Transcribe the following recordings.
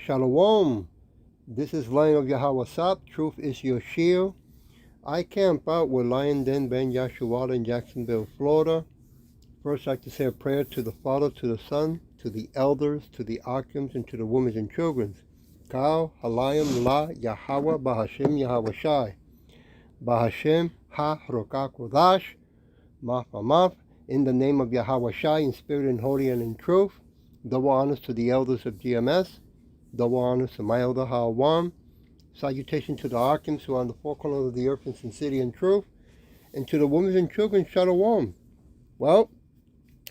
Shalom. This is Lion of Yahawasap. Truth is your shield. I camp out with Lion Den Ben Yahshua in Jacksonville, Florida. First, I'd like to say a prayer to the Father, to the Son, to the elders, to the archons, and to the women and children. Kal, Halayim, La, Yahawah, Bahashim, Yahawashai. Bahashim, Ha, Rokak, Kodash, Maf, Amaf. In the name of Yahawashai, in spirit and holy and in truth. Double honors to the elders of GMS. Double honors to my elder Hawam. Salutation to the archons who are on the four corners of the earth in sincerity and truth. And to the women and children, Shalom. Well,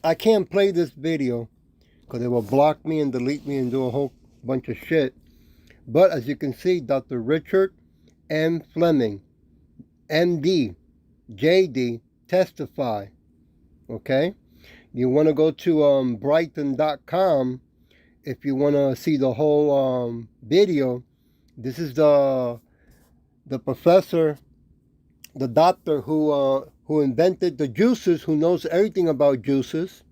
I can't play this video because they will block me and delete me and do a whole bunch of shit. But as you can see, Dr. Richard M. Fleming, MD, JD, testify. Okay? You want to go to Brighton.com if you want to see the whole video. This is the professor, the doctor who invented the juices, who knows everything about juices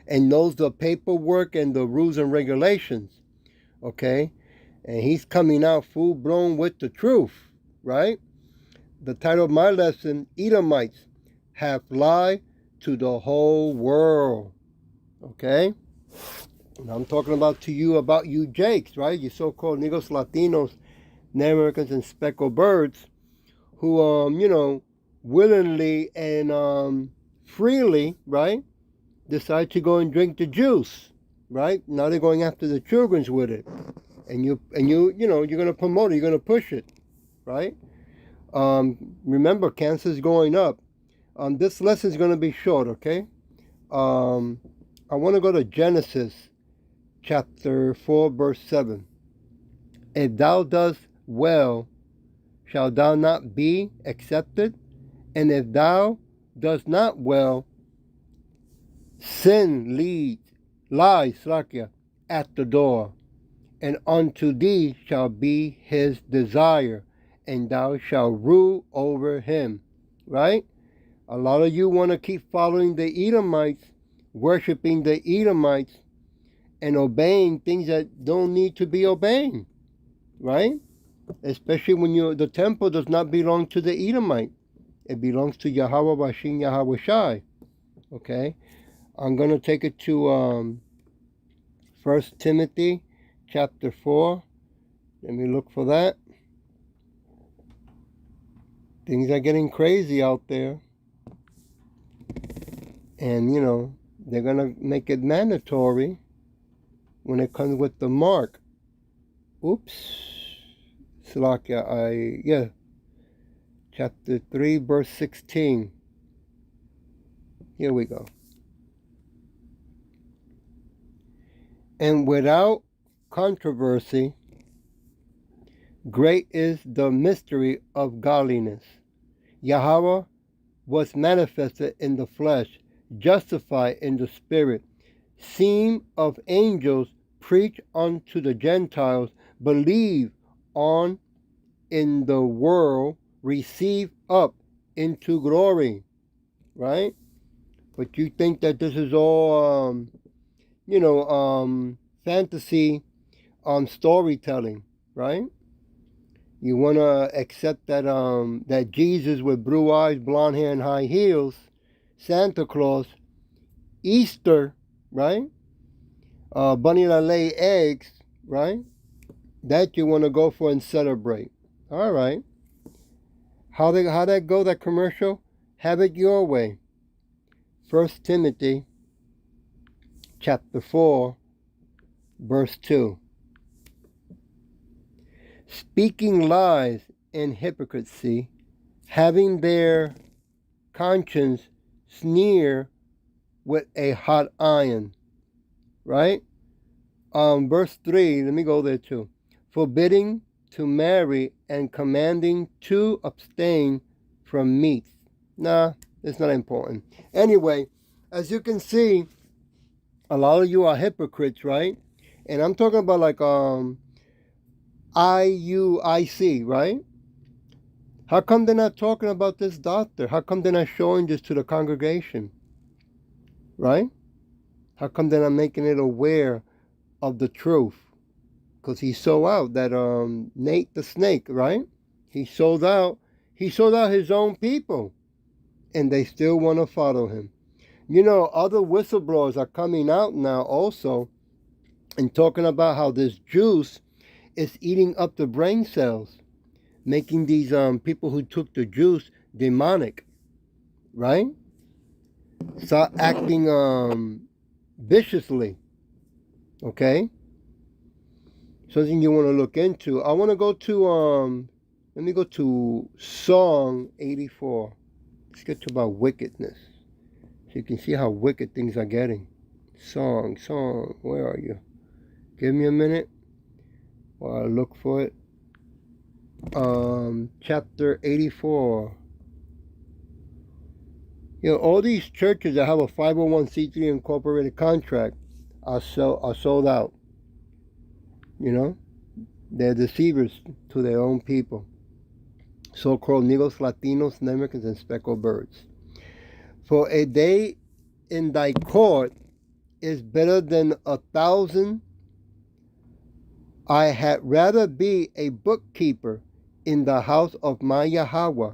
and knows the paperwork and the rules and regulations. Okay? And he's coming out full blown with the truth, right? The title of my lesson, Edomites have lied to the whole world. Okay? And I'm talking about you Jakes, right? You so-called Negros, Latinos, Native Americans, and speckled birds who, willingly and freely, right, decide to go and drink the juice, right? Now they're going after the children's with it. And you're going to promote it, you're going to push it, right? Remember, cancer's going up. This lesson is going to be short, okay? I want to go to Genesis chapter 4, verse 7. If thou dost well, shalt thou not be accepted? And if thou dost not well, sin lies at the door, and unto thee shall be his desire, and thou shalt rule over him. Right? A lot of you want to keep following the Edomites, worshiping the Edomites, and obeying things that don't need to be obeying. Right? Especially when the temple does not belong to the Edomite. It belongs to Yahawah Bashin Yahawashai. Okay? I'm going to take it to 1 Timothy chapter 4. Let me look for that. Things are getting crazy out there. And, they're going to make it mandatory when it comes with the mark. Oops. Slakia, chapter 3, verse 16. Here we go. And without controversy, great is the mystery of godliness. Yahweh was manifested in the flesh, justified in the spirit, seen of angels, preached unto the Gentiles, believed on in the world, received up into glory. Right? But you think that this is all, fantasy storytelling, right? You want to accept that that Jesus with blue eyes, blonde hair, and high heels, Santa Claus, Easter, right? Bunny that lay eggs, right? That you want to go for and celebrate. All right. How that go, that commercial? Have it your way. 1 Timothy chapter 4, verse 2. Speaking lies and hypocrisy, having their conscience sneer with a hot iron. Right? Verse 3, let me go there too. Forbidding to marry and commanding to abstain from meat. Nah, it's not important. Anyway, as you can see, a lot of you are hypocrites, right? And I'm talking about like IUIC, right? How come they're not talking about this doctor? How come they're not showing this to the congregation? Right? How come they're not making it aware of the truth? because he sold out that Nate the snake, right? He sold out his own people, and they still want to follow him. You know, other whistleblowers are coming out now also and talking about how this juice is eating up the brain cells, making these people who took the juice demonic, right? Start acting viciously. Okay? Something you want to look into. I want to go to let me go to Song 84. Let's get to about wickedness. So you can see how wicked things are getting. Song, where are you? Give me a minute while I look for it. Chapter 84. You know, all these churches that have a 501c3 incorporated contract are sold out. You know, they're deceivers to their own people. So-called Negros, Latinos, Americans, and speckled birds. For a day in thy court is better than 1,000. I had rather be a bookkeeper in the house of my Yahweh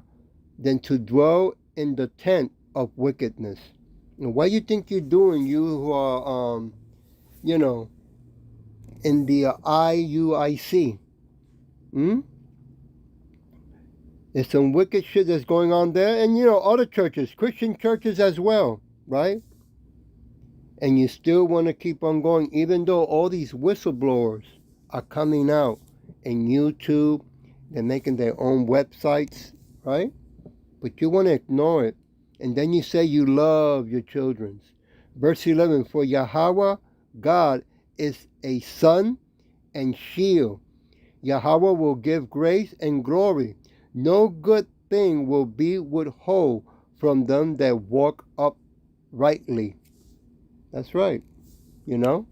than to dwell in the tent of wickedness. And what do you think you're doing, you who are, you know, in the IUIC? There's some wicked shit that's going on there. And, you know, other churches, Christian churches as well, right? And you still want to keep on going, even though all these whistleblowers are coming out in YouTube. They're making their own websites, right? But you want to ignore it. And then you say you love your children. Verse 11, for Yahweh God is a sun and shield. Yahweh will give grace and glory. No good thing will be withheld from them that walk uprightly. That's right, you know.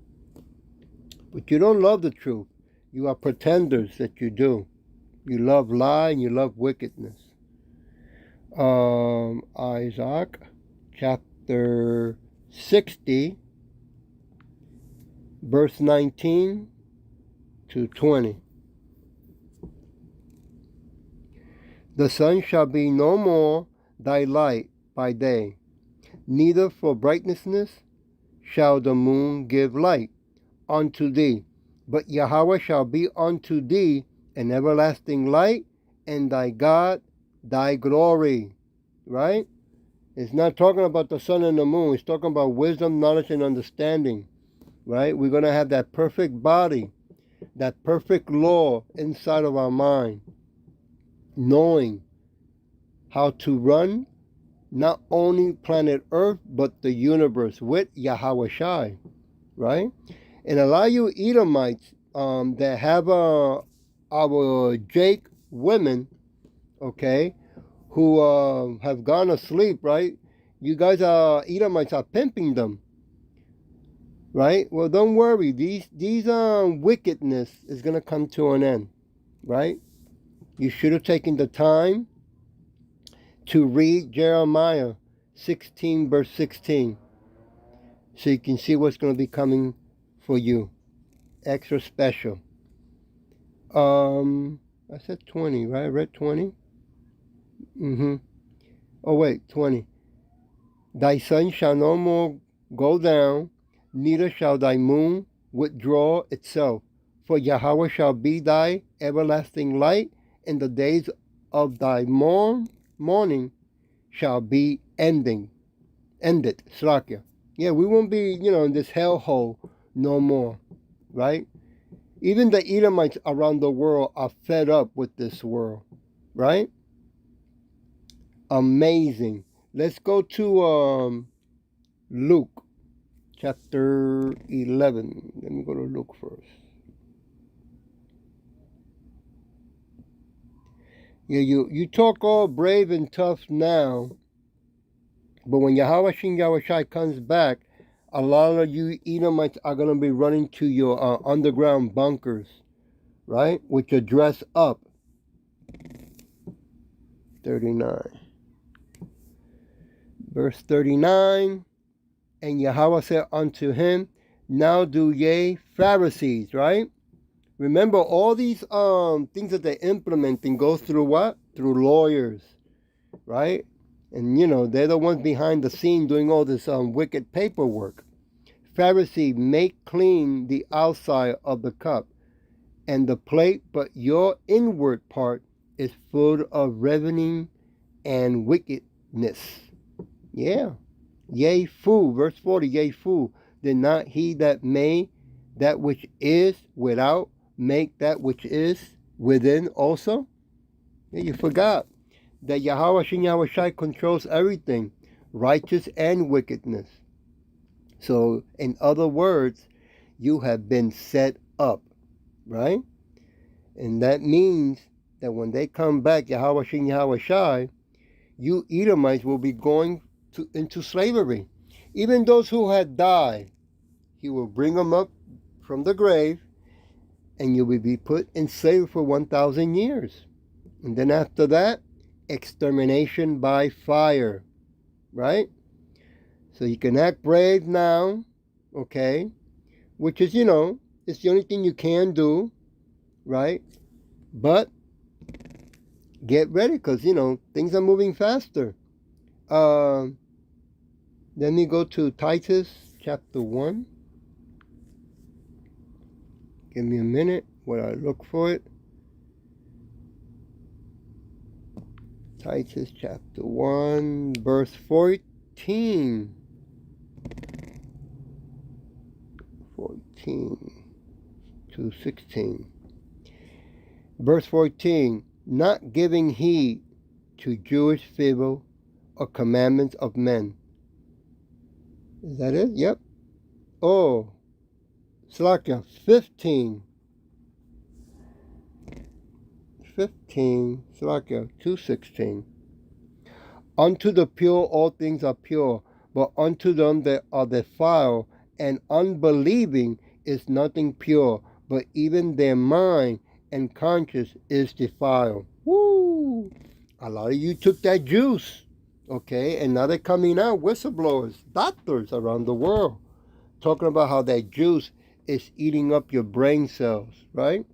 But you don't love the truth. You are pretenders that you do. You love lie and you love wickedness. Isaac chapter 60, verse 19 to 20. The sun shall be no more thy light by day, neither for brightness shall the moon give light unto thee, but Yahweh shall be unto thee an everlasting light, and thy God thy glory. Right? It's not talking about the sun and the moon. It's talking about wisdom, knowledge, and understanding. Right? We're going to have that perfect body, that perfect law inside of our mind, knowing how to run not only planet Earth, but the universe with Yahawasap, right? And a lot of you Edomites that have our Jake women, okay, who have gone asleep, right? You guys Edomites are pimping them, right? Well, don't worry. These wickedness is going to come to an end, right? You should have taken the time to read Jeremiah 16, verse 16, so you can see what's going to be coming for you. Extra special. I said 20, right? I read 20. Oh, wait, 20. Thy sun shall no more go down, neither shall thy moon withdraw itself. For Yahweh shall be thy everlasting light, and the days of thy morning shall be ended. Slakia. Yeah, we won't be, in this hellhole no more, right? Even the Edomites around the world are fed up with this world, right? Amazing. Let's go to Luke chapter 11. Let me go to Luke first. Yeah, you talk all brave and tough now, but when Yahawashai comes back, a lot of you Edomites are going to be running to your underground bunkers, right? With your dress up. 39. Verse 39, and Yahweh said unto him, now do ye Pharisees, right? Remember, all these things that they're implementing go through what? Through lawyers, right? And they're the ones behind the scene doing all this wicked paperwork. Pharisee, make clean the outside of the cup and the plate, but your inward part is full of ravening and wickedness. Yeah. Yea, fool. Verse 40, yea, fool. Did not he that made that which is without make that which is within also? Yeah, you forgot that Yahawashai controls everything, righteous and wickedness. So, in other words, you have been set up, right? And that means that when they come back, Yahawashai, you Edomites will be going into slavery. Even those who had died, he will bring them up from the grave, and you will be put in slavery for 1,000 years. And then after that, extermination by fire, right? So you can act brave now, okay? Which is, it's the only thing you can do, right? But get ready, because, things are moving faster. Let me go to Titus chapter 1. Give me a minute while I look for it. Titus chapter 1, verse 14. 14 to 16. Verse 14. Not giving heed to Jewish fable or commandments of men. Is that it? Yep. Oh, Slakia 15. 15, Slakia 2:16. Unto the pure all things are pure, but unto them that are defiled and unbelieving is nothing pure, but even their mind and conscience is defiled. Woo! A lot of you took that juice, okay? And now they're coming out, whistleblowers, doctors around the world, talking about how that juice is eating up your brain cells, right?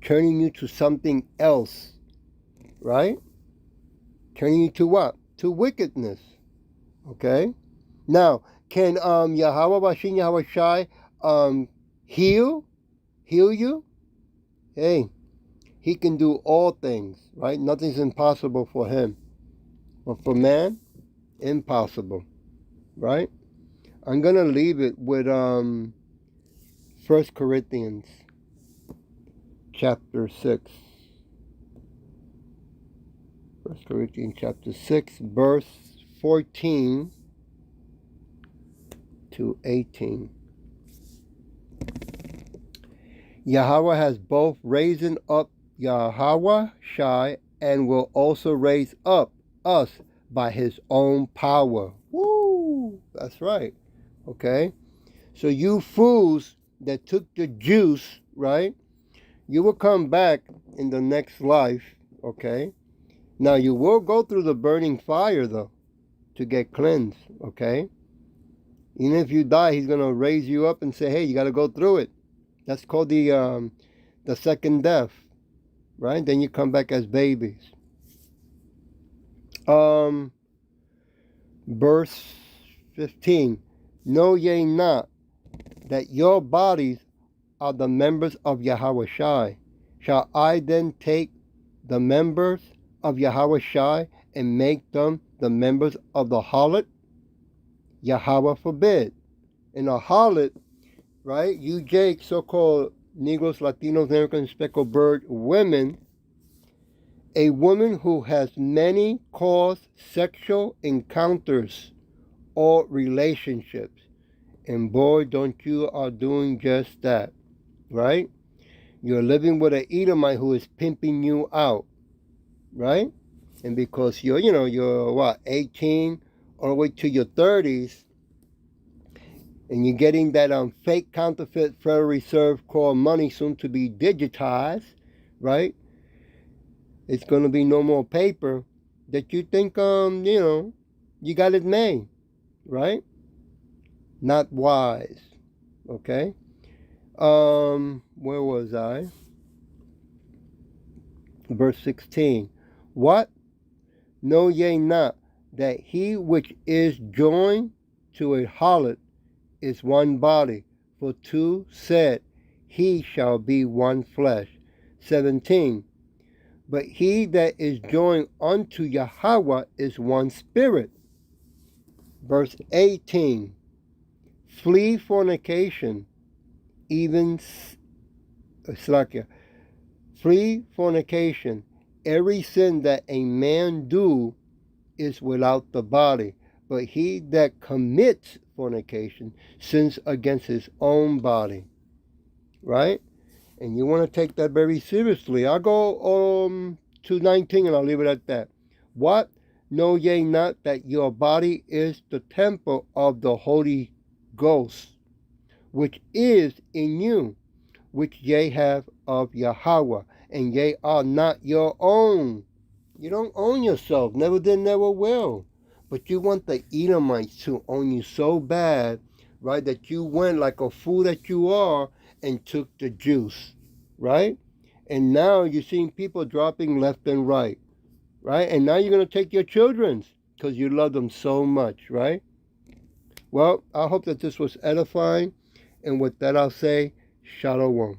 Turning you to something else, right? Turning you to what? To wickedness, okay? Now, can Yahawashai heal you? Hey, he can do all things, right? Nothing's impossible for him. But for man, impossible, right? I'm going to leave it with 1 Corinthians chapter 6. 1 Corinthians chapter 6, verse 14 to 18. Yahweh has both raised up Yahawashai and will also raise up us by his own power. Woo! That's right. Okay? So you fools that took the juice, right? You will come back in the next life, okay? Now you will go through the burning fire, though, to get cleansed, okay? Even if you die, he's going to raise you up and say, hey, you got to go through it. That's called the second death, right? Then you come back as babies. Verse 15. Know ye not that your bodies are the members of Yahawashai? Shall I then take the members of Yahawashai and make them the members of the harlot? Yahweh forbid. And a harlot, right? You Jake, so-called Negroes, Latinos, Americans, speckled bird women, a woman who has many caused sexual encounters or relationships. And boy, don't you are doing just that, right? You're living with an Edomite who is pimping you out, right? And because you're what, 18 all the way to your 30s, and you're getting that fake counterfeit Federal Reserve called money, soon to be digitized, right? It's going to be no more paper, that you think, you got it made, right? Not wise, okay? Where was I? Verse 16. What? Know ye not that he which is joined to a harlot is one body? For two said, he shall be one flesh. 17. But he that is joined unto Yahweh is one spirit. Verse 18. Flee fornication, even flee fornication. Every sin that a man do is without the body, but he that commits fornication sins against his own body. Right? And you want to take that very seriously. I'll go to 19 and I'll leave it at that. What? Know ye not that your body is the temple of the Holy Ghost, which is in you, which ye have of Yahweh, and ye are not your own. You don't own yourself, never did, never will. But you want the Edomites to own you so bad, right, that you went like a fool that you are and took the juice, right? And now you're seeing people dropping left and right, right? And now you're going to take your children's because you love them so much, right? Well, I hope that this was edifying. And with that, I'll say, Shalom.